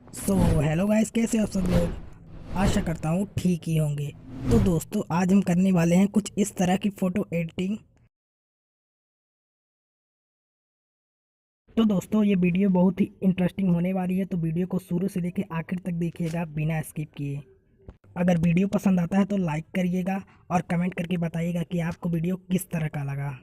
Hello guys, कैसे हो आप सब लोग। आशा करता हूँ ठीक ही होंगे। तो दोस्तों, आज हम करने वाले हैं कुछ इस तरह की फ़ोटो एडिटिंग। तो दोस्तों, ये वीडियो बहुत ही इंटरेस्टिंग होने वाली है, तो वीडियो को शुरू से लेकर आखिर तक देखिएगा बिना स्किप किए। अगर वीडियो पसंद आता है तो लाइक करिएगा और कमेंट करके बताइएगा कि आपको वीडियो किस तरह का लगा।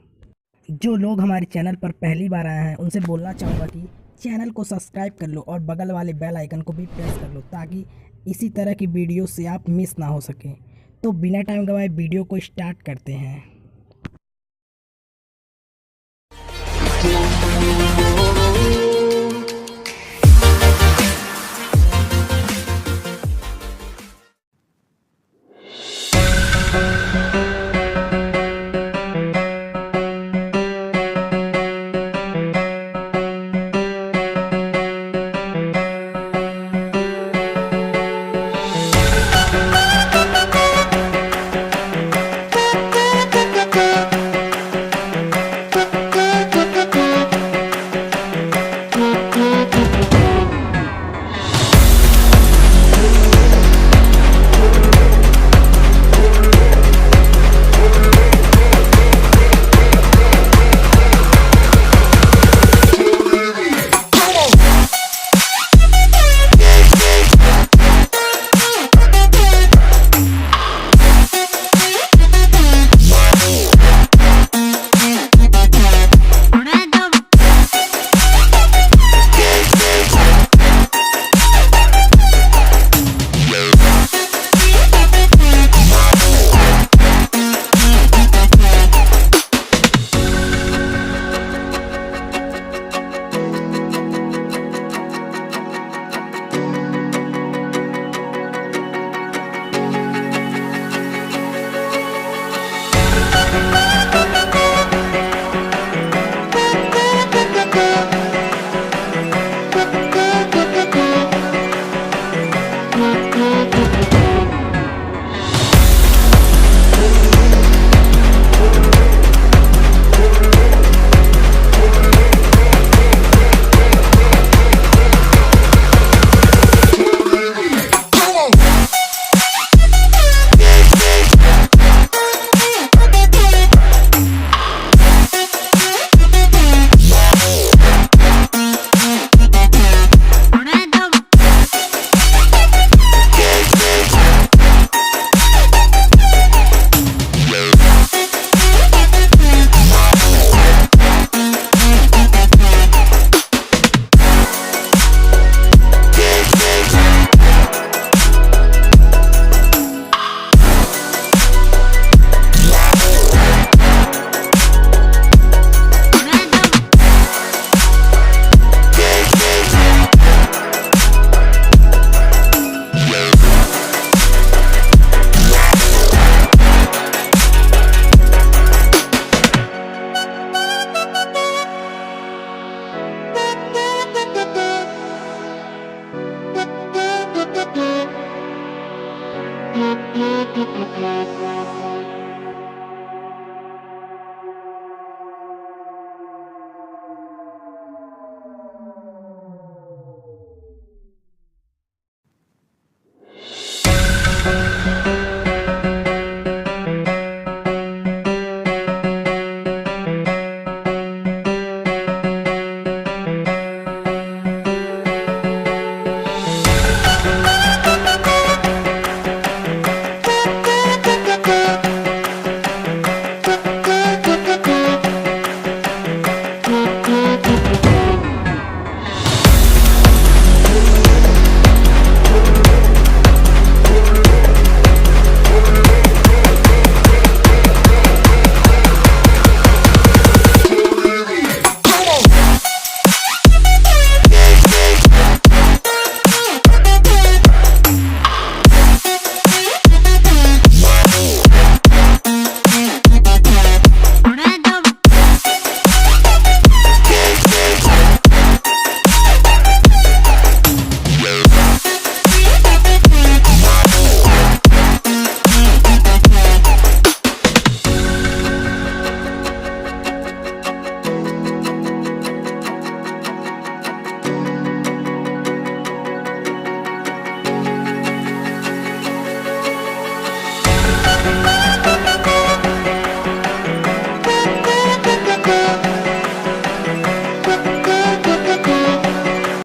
जो लोग हमारे चैनल पर पहली बार आए हैं उनसे बोलना चाहूँगा कि चैनल को सब्सक्राइब कर लो और बगल वाले बेल आइकन को भी प्रेस कर लो, ताकि इसी तरह की वीडियो से आप मिस ना हो सकें। तो बिना टाइम गवाए वीडियो को स्टार्ट करते हैं।